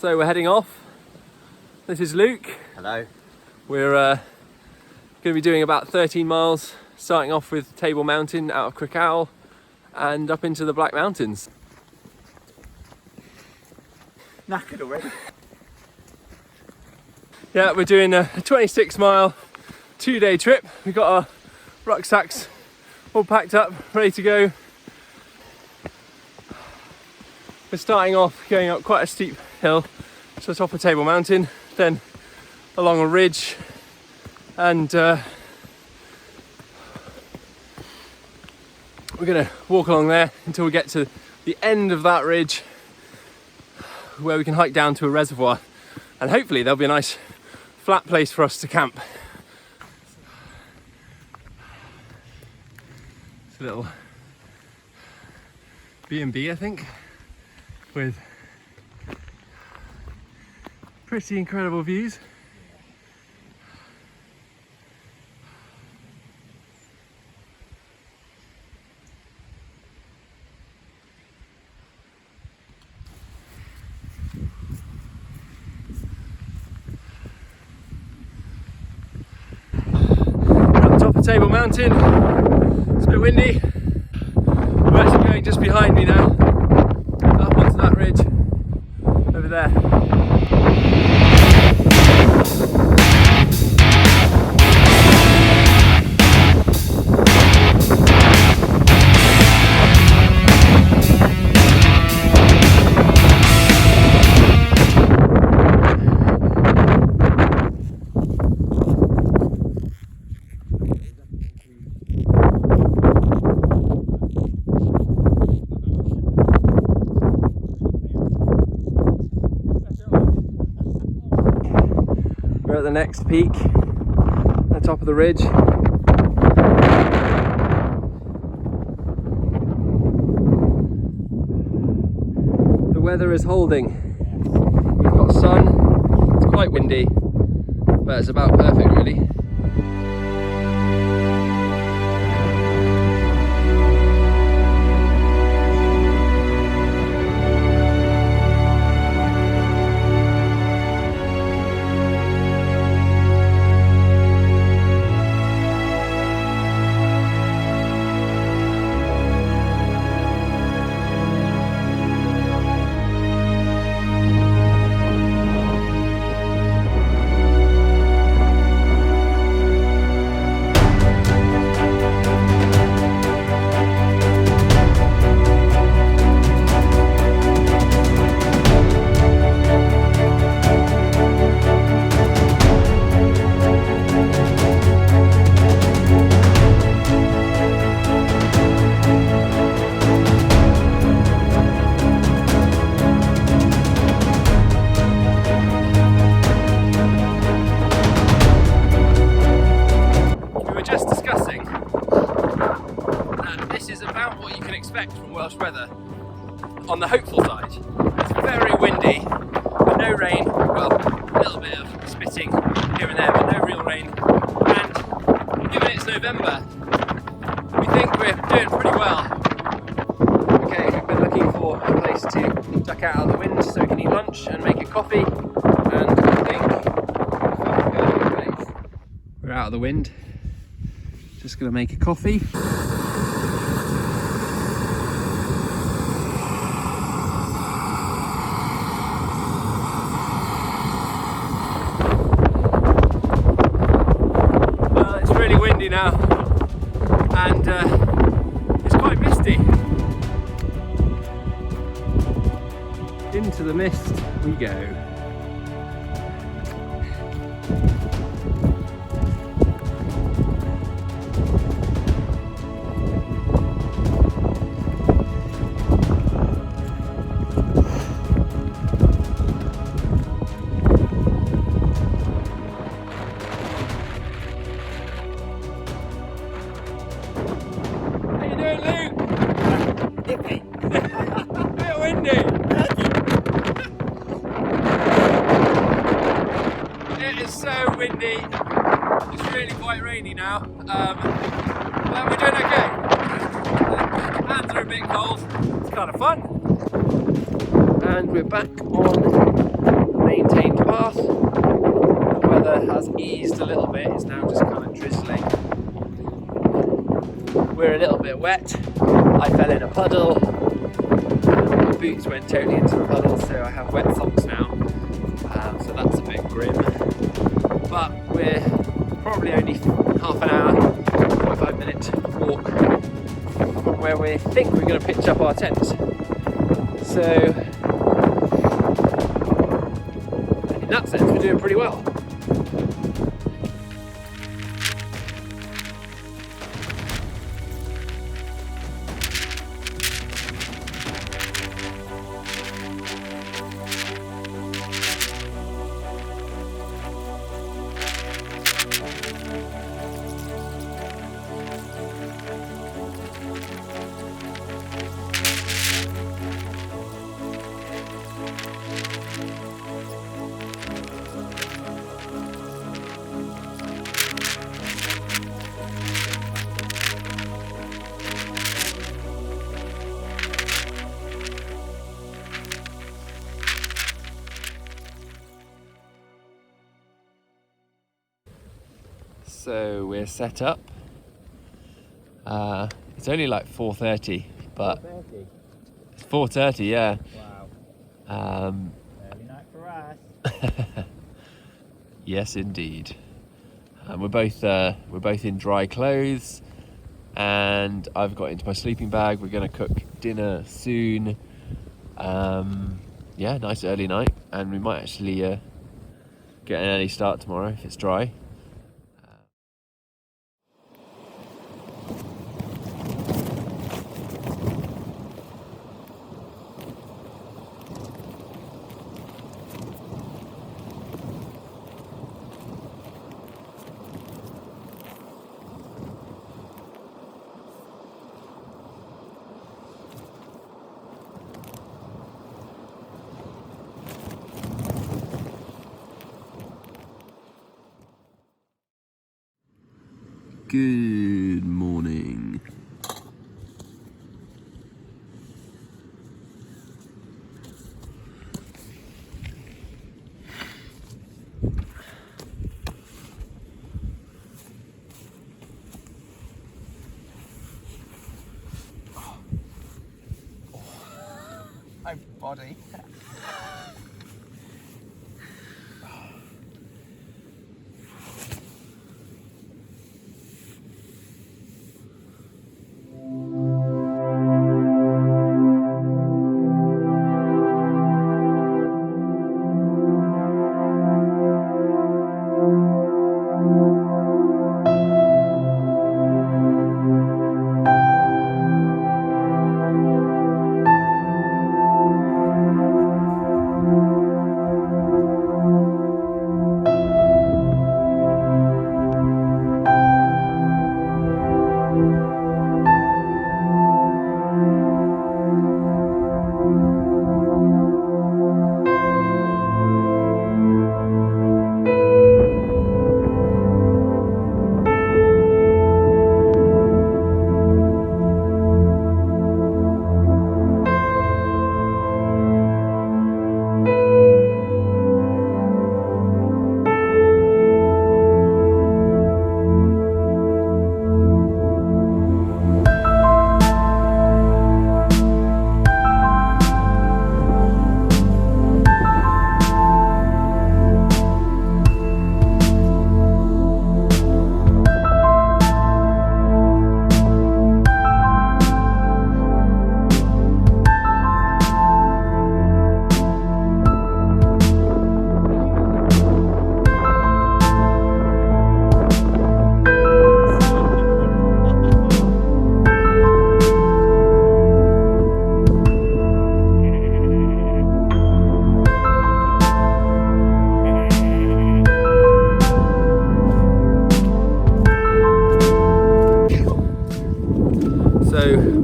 So we're heading off. This is Luke. Hello. We're going to be doing about 13 miles, starting off with Table Mountain out of Crickhowell and up into the Black Mountains. Knackered already. Yeah, we're doing a 26-mile, 2-day trip. We've got our rucksacks all packed up, ready to go. We're starting off going up quite a steep hill to the top of Table Mountain, then along a ridge, and we're going to walk along there until we get to the end of that ridge where we can hike down to a reservoir, and hopefully there'll be a nice flat place for us to camp. It's a little B&B, I think, with pretty incredible views. We're at the top of Table Mountain. It's a bit windy. We're actually going just behind me now, up onto that ridge over there. We're at the next peak, at the top of the ridge. The weather is holding. We've got sun, it's quite windy, but it's about perfect really. From Welsh weather. On the hopeful side, it's very windy, but no rain. Well, a little bit of spitting here and there, but no real rain. And given it's November, we think we're doing pretty well. Okay, we've been looking for a place to duck out of the wind so we can eat lunch and make a coffee, and I think we found a good place. We're out of the wind, just gonna make a coffee. Now, and it's quite misty. Into the mist we go. Windy. It's really quite rainy now, but we're doing okay. Hands are a bit cold. It's kind of fun. And we're back on weather has eased a little bit. It's now just kind of drizzling. We're a little bit wet. I fell in a puddle. My boots went totally into the puddle, so I have wet socks now. So that's a bit grim. But we're probably only half an hour, 45-minute walk from where we think we're going to pitch up our tent. So in that sense, we're doing pretty well. So we're set up. It's only like 4:30, but 4:30. it's 4:30, yeah. Wow. Early night for us. Yes, indeed. We're both in dry clothes, and I've got into my sleeping bag. We're going to cook dinner soon. Yeah, nice early night, and we might actually get an early start tomorrow if it's dry. Good morning. My body.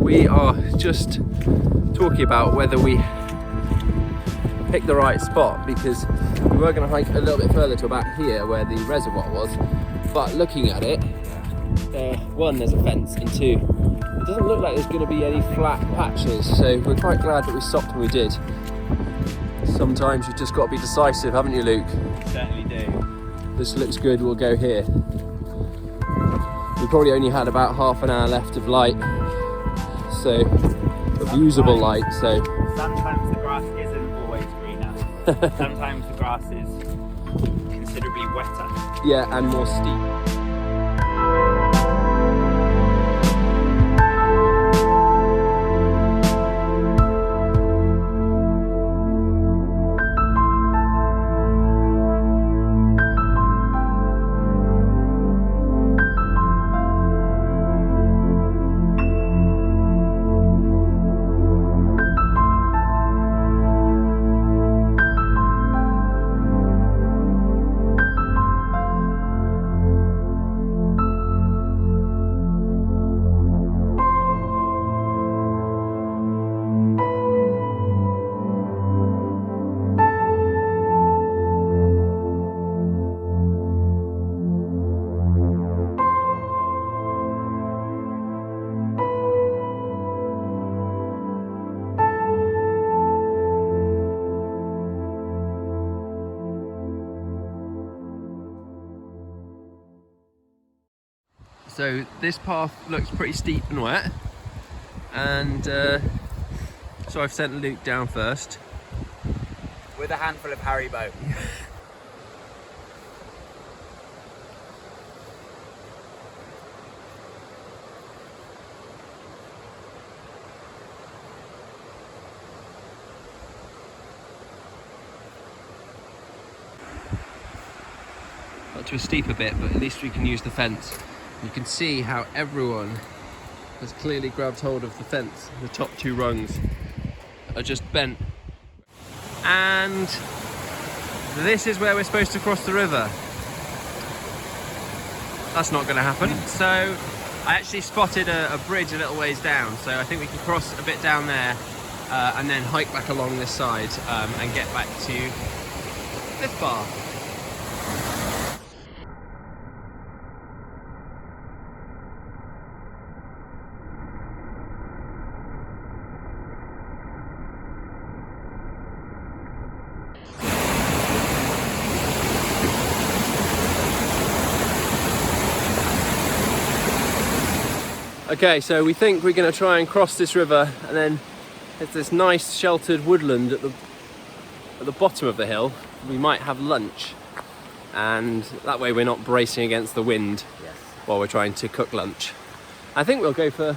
We are just talking about whether we picked the right spot, because we were going to hike a little bit further to about here where the reservoir was, but looking at it, one, there's a fence, and two, it doesn't look like there's going to be any flat patches, so we're quite glad that we stopped when we did. Sometimes you've just got to be decisive, haven't you, Luke? Certainly do. this looks good, we'll go here. We probably only had about half an hour left of light, so of usable light. So sometimes the grass isn't always greener. Sometimes the grass is considerably wetter. yeah, and more steep. So this path looks pretty steep and wet, and so I've sent Luke down first. With a handful of Haribo. Got to a steeper bit, but at least we can use the fence. You can see how everyone has clearly grabbed hold of the fence. The top two rungs are just bent. And this is where we're supposed to cross the river. That's not going to happen. So I actually spotted a bridge a little ways down, so I think we can cross a bit down there and then hike back along this side and get back to this bar. Okay, so we think we're going to try and cross this river, and then there's this nice sheltered woodland at the bottom of the hill. We might have lunch, and that way we're not bracing against the wind while we're trying to cook lunch. I think we'll go for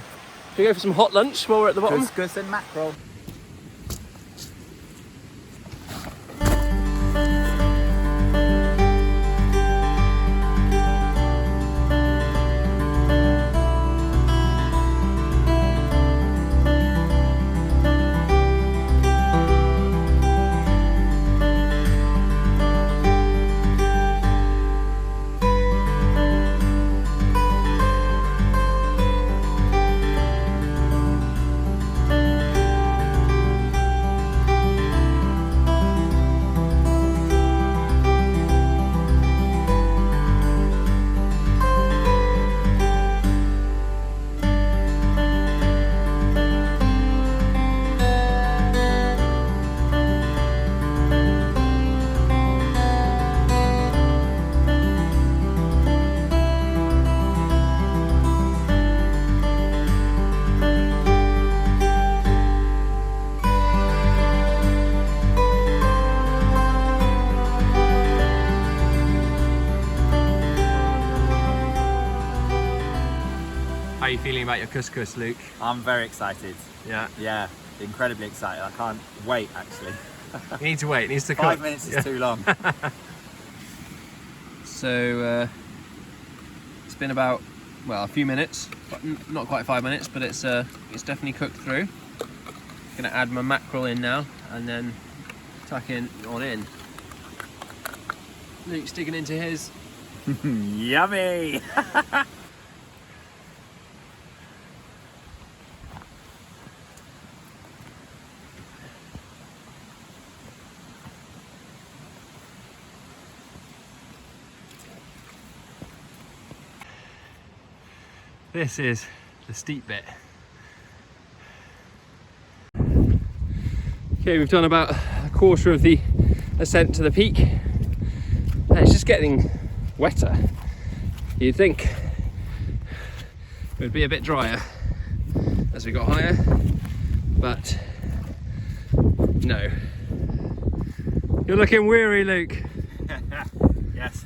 some hot lunch while we're at the bottom. Couscous and mackerel. How are you feeling about your couscous, Luke? I'm very excited. Yeah. Yeah, incredibly excited. I can't wait, actually. You need to wait, it needs to cook. 5 minutes is too long. So it's been about, well, a few minutes, but not quite 5 minutes, but it's definitely cooked through. Gonna add my mackerel in now and then tuck in on in. Luke's digging into his. Yummy! This is the steep bit. Okay, we've done about a quarter of the ascent to the peak. And it's just getting wetter. You'd think it would be a bit drier as we got higher, but no. You're looking weary, Luke. Yes.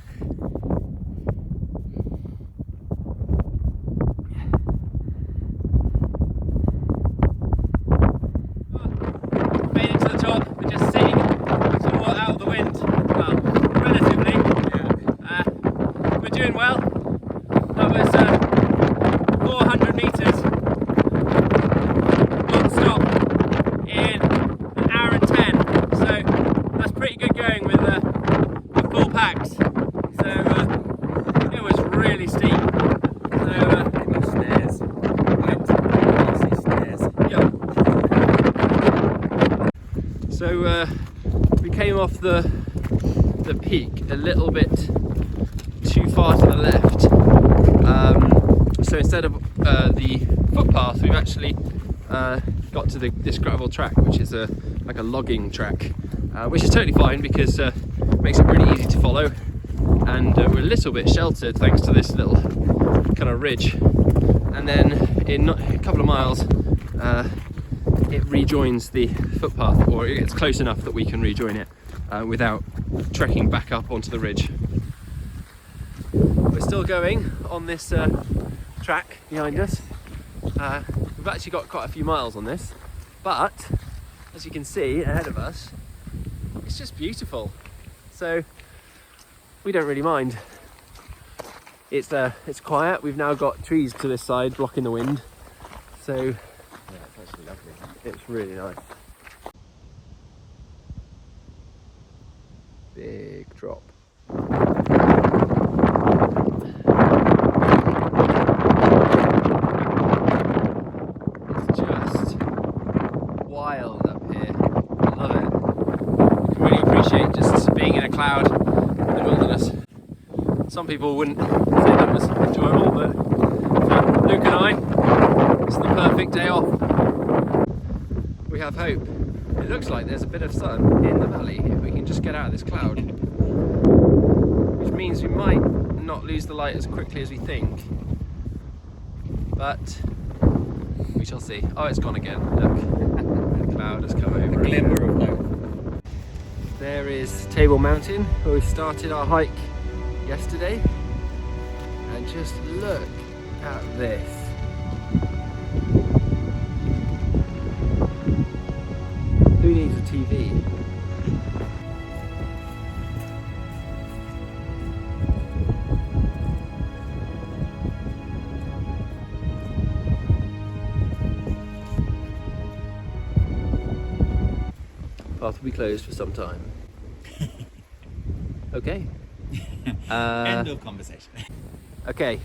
Made it to the top. We're just sitting somewhat out of the wind. Well, relatively. Yeah. We're doing well. That was 400 metres non-stop in an hour and 10. So that's pretty good going with full packs. So it was really steep. So Stairs. Stairs. yeah. So we came off the peak a little bit too far to the left. So instead of the footpath, we've actually got to this gravel track, which is like a logging track, which is totally fine because it makes it really easy to follow, and we're a little bit sheltered thanks to this little kind of ridge. And then in a couple of miles it rejoins the footpath, or it gets close enough that we can rejoin it without trekking back up onto the ridge. We're still going on this track behind us. We've actually got quite a few miles on this, but as you can see ahead of us, it's just beautiful. So we don't really mind. It's quiet. We've now got trees to this side blocking the wind, so yeah, it's actually lovely. It's really nice. Big drop. It's just wild up here. I love it. You can really appreciate just being in a cloud in the wilderness. Some people wouldn't say that was enjoyable, but for Luke and I, it's the perfect day off. We have hope. It looks like there's a bit of sun in the valley if we can just get out of this cloud, which means we might not lose the light as quickly as we think, but we shall see. Oh, it's gone again. Look, the cloud has come over. A glimmer of hope. There is Table Mountain, where we started our hike yesterday, and just look at this. Who needs a TV? Path will be closed for some time. Okay. End of conversation. Okay,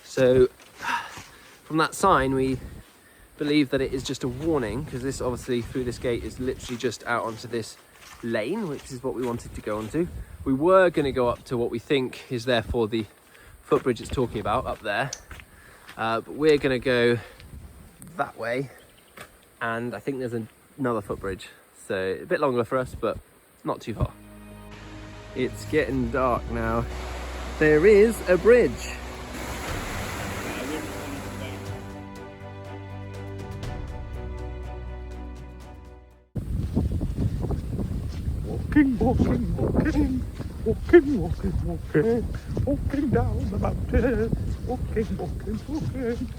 so from that sign we believe that it is just a warning, because this obviously through this gate is literally just out onto this lane, which is what we wanted to go onto. We were going to go up to what we think is therefore the footbridge it's talking about up there, but we're going to go that way, and I think there's another footbridge, so a bit longer for us but not too far. It's getting dark now. There is a bridge. Walking, walking, walking, walking, walking, walking, walking down the mountain. Walking, walking, walking,